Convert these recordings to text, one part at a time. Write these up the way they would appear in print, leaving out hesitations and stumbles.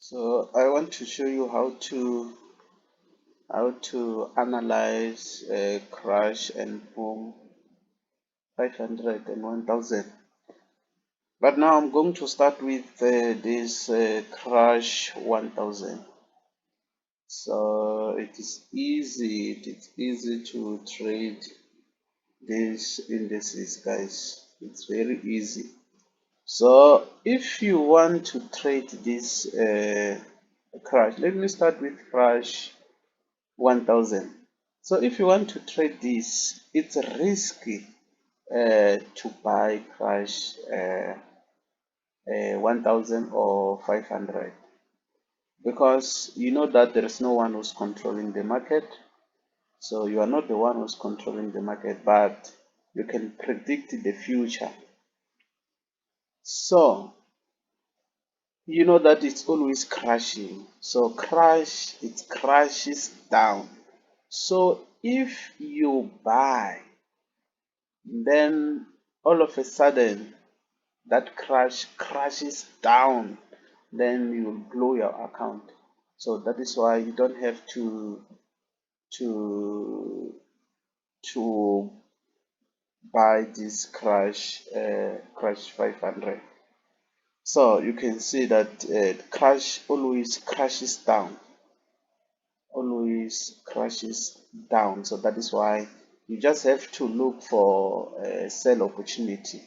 So I want to show you how to analyze crash and boom 500 and 1000. But now I'm going to start with this crash 1000. So it is easy. It's easy to trade these indices, guys. It's very easy. So if you want to trade this crash, let me start with crash 1000. So if you want to trade this, it's risky to buy crash 1000 or 500 because you know that there is no one who's controlling the market. So you are not the one who's controlling the market, but you can predict the future. So you know that it's always crashing. So it crashes down. So if you buy, then all of a sudden that crashes down, then you will blow your account. So that is why you don't have to to buy this crash 500. So you can see that crash always crashes down, always crashes down. So that is why you just have to look for a sell opportunity.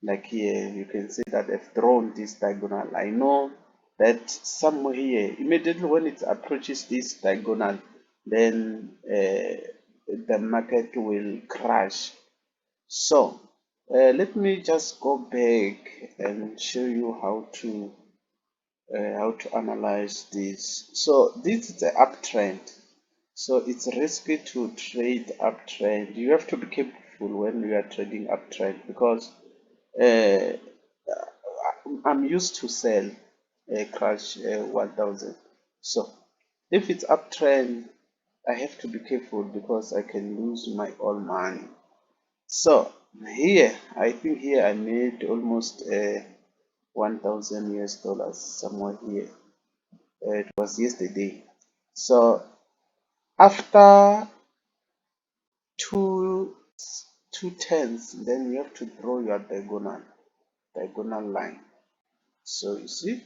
Like here, you can see that I've drawn this diagonal. I know that somewhere here, immediately when it approaches this diagonal, then the market will crash. So let me just go back and show you how to analyze this. So this is the uptrend. So it's risky to trade uptrend. You have to be careful when you are trading uptrend because uh, I'm used to sell a crash 1000. So if it's uptrend, I have to be careful because I can lose my all money. So here, I think here I made almost 1000 US dollars somewhere here. It was yesterday. So after two two tens, then you have to draw your diagonal line. So you see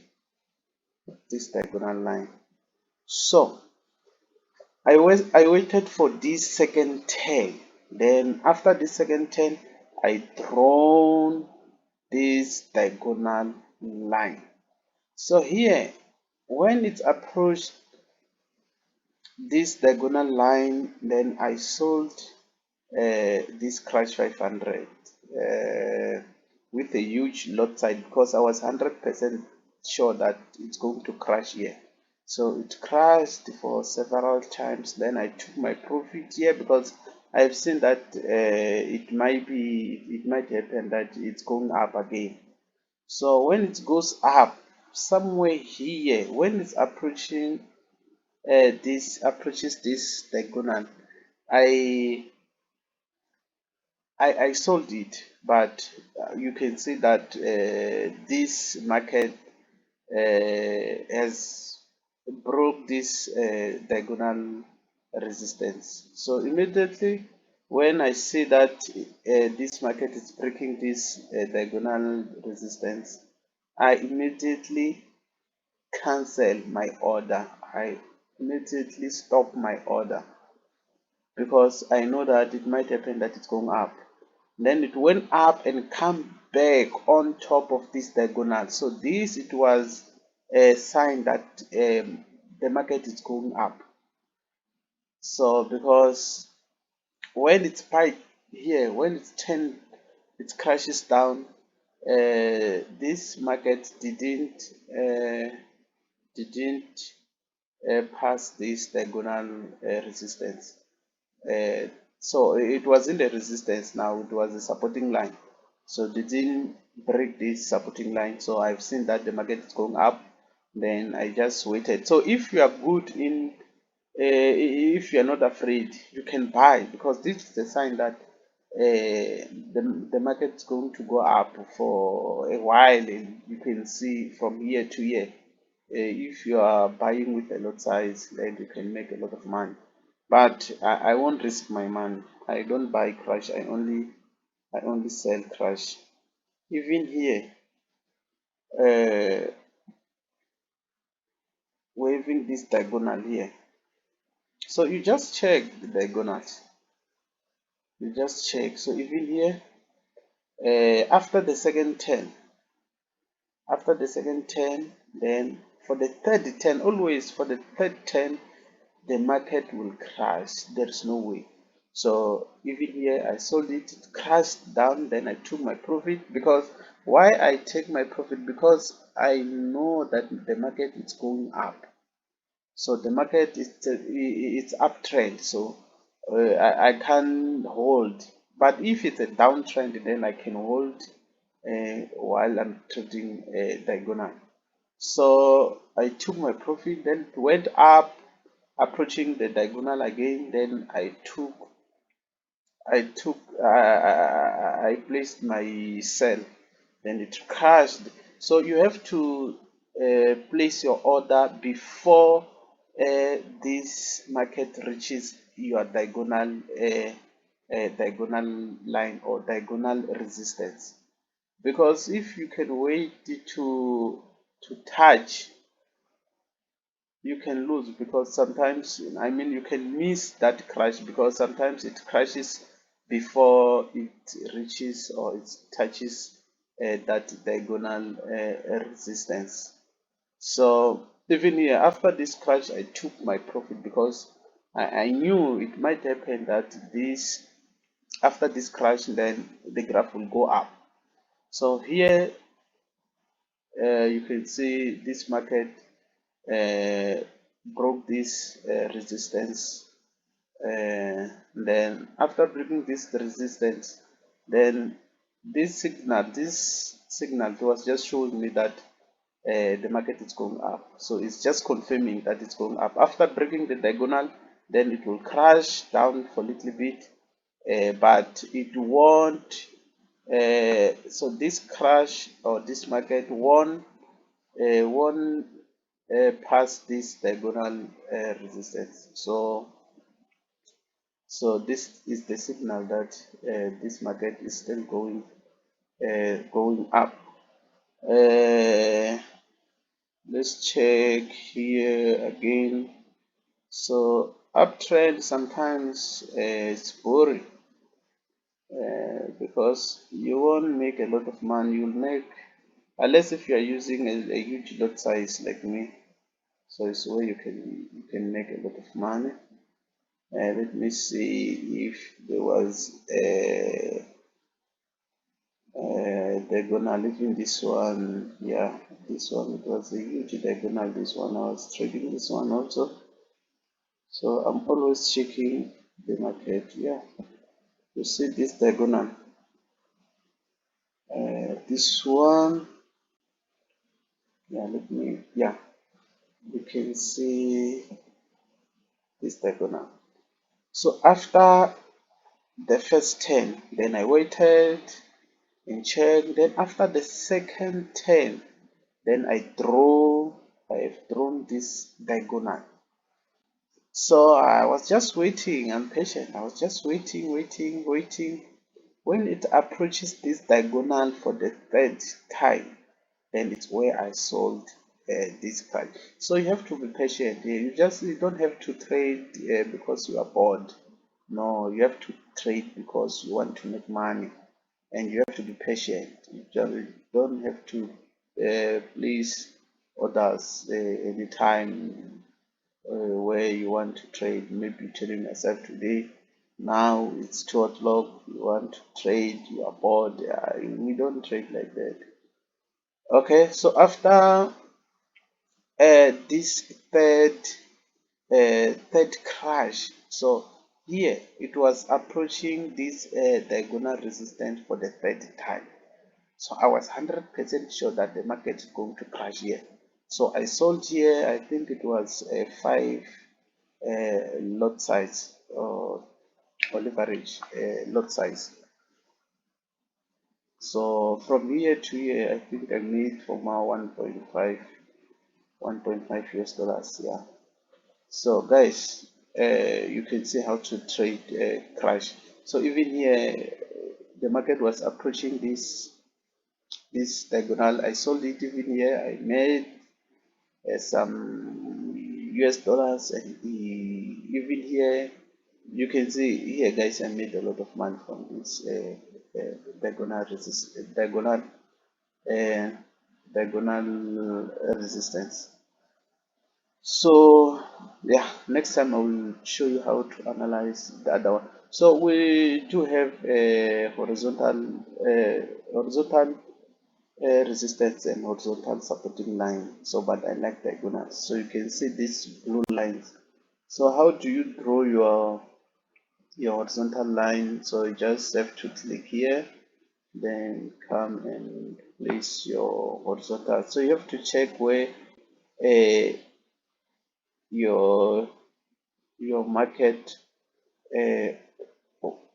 this diagonal line. So I waited for this second 10. Then after this second 10, I drawn this diagonal line. So here, when it approached this diagonal line, then I sold this crash 500 with a huge lot size because I was 100% sure that it's going to crash here. So it crashed for several times. Then I took my profit here because I've seen that it might happen that it's going up again. So when it goes up somewhere here, when it's approaching this approaches this diagonal, I I sold it, but you can see that this market has broke this diagonal resistance. So immediately when I see that this market is breaking this diagonal resistance, I immediately cancel my order. I immediately stop my order because I know that it might happen that it's going up. Then it went up and come back on top of this diagonal. So this it was a sign that the market is going up. So because when it's spiked here, when it's 10, it crashes down. This market didn't pass this diagonal resistance. So it wasn't a resistance now, it was a supporting line. So they didn't break this supporting line. So I've seen that the market is going up. Then I just waited. So if you are good in, if you are not afraid, you can buy because this is a sign that the market is going to go up for a while. And you can see from year to year if you are buying with a lot size, then you can make a lot of money. But I won't risk my money. I don't buy crash. I only sell crash. Even here, uh, waving this diagonal here. So you just check the diagonals. You just check. So even here, after the second 10, then for the third 10, always for the third 10, the market will crash. There's no way. So even here, I sold it, it crashed down, then I took my profit. Because why I take my profit? Because I know that the market is going up. So the market is it's uptrend. So I can hold. But if it's a downtrend, then I can hold while I'm trading diagonal. So I took my profit, then it went up, approaching the diagonal again. Then I placed my sell. Then it crashed. So you have to place your order before this market reaches your diagonal line or diagonal resistance. Because if you can wait to touch, you can lose. Because sometimes, I mean, you can miss that crash, because sometimes it crashes before it reaches or it touches that diagonal resistance. So even here, after this crash, I took my profit, because I knew it might happen that this after this crash, then the graph will go up. So here you can see this market uh, broke this resistance. Then after breaking this resistance, then this signal was just showing me that the market is going up. So it's just confirming that it's going up. After breaking the diagonal, then it will crash down for a little bit, but it won't. So this crash or this market won't pass this diagonal resistance. So this is the signal that this market is still going up. Let's check here again. So uptrend sometimes it's boring, because you won't make a lot of money. You'll make, unless if you are using a huge lot size like me. So it's where you can make a lot of money. Let me see if there was a diagonal. Even this one, yeah, this one, it was a huge diagonal. This one, I was trading this one also. So I'm always checking the market. Yeah, you see this diagonal. This one, yeah, you can see this diagonal. So after the first 10, then I waited and checked. Then after the second 10, then I've drawn this diagonal. So I was just waiting and patient. I was just waiting. When it approaches this diagonal for the third time, then it's where I sold this price. So you have to be patient. You don't have to trade because you are bored. No, you have to trade because you want to make money, and you have to be patient. You don't have to please others anytime where you want to trade. Maybe you're telling yourself today, now it's 2 o'clock, you want to trade, you are bored. We don't trade like that. Okay, so after this third crash, so here it was approaching this diagonal resistance for the third time. So I was 100% sure that the market is going to crash here. So I sold here. I think it was a 5 lot size, or leverage lot size. So from here to here, I think I made for my 1.5 1.5 US dollars. Yeah. So guys, you can see how to trade crash. So even here, the market was approaching this diagonal. I sold it even here. I made some US dollars, and even here you can see here, guys, I made a lot of money from this uh, diagonal resistance. So yeah, next time I will show you how to analyze the other one. So we do have a horizontal resistance and horizontal supporting line. So but I like diagonals. So you can see these blue lines. So how do you draw your horizontal line? So you just have to click here, then come and place your horizontal. So you have to check where uh, your market, uh,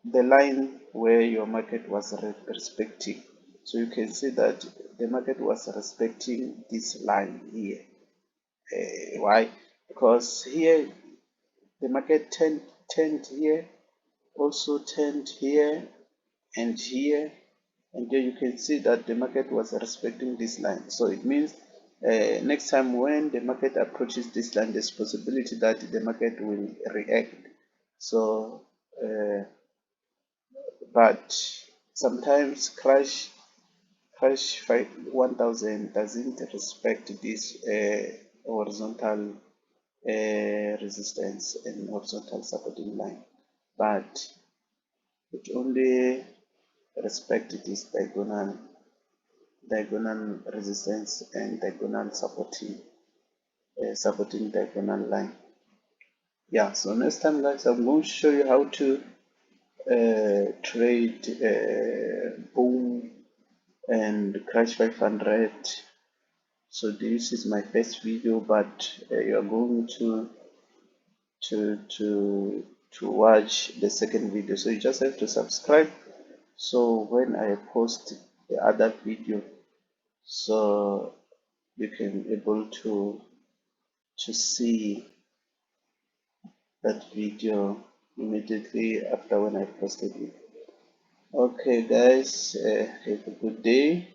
the line where your market was respecting. So you can see that the market was respecting this line here. Why? Because here the market turned here, also turned here and here, and here you can see that the market was respecting this line. So it means next time when the market approaches this line, there's possibility that the market will react. So but sometimes crash 1000 doesn't respect this horizontal resistance and horizontal supporting line, but it only respect this diagonal resistance and diagonal supporting diagonal line. Yeah, so next time, guys, I'm going to show you how to trade boom and crash 500. So this is my first video, but you are going to watch the second video. So you just have to subscribe, so when I post the other video, so you can able to see that video immediately after when I posted it. Okay, guys, have a good day.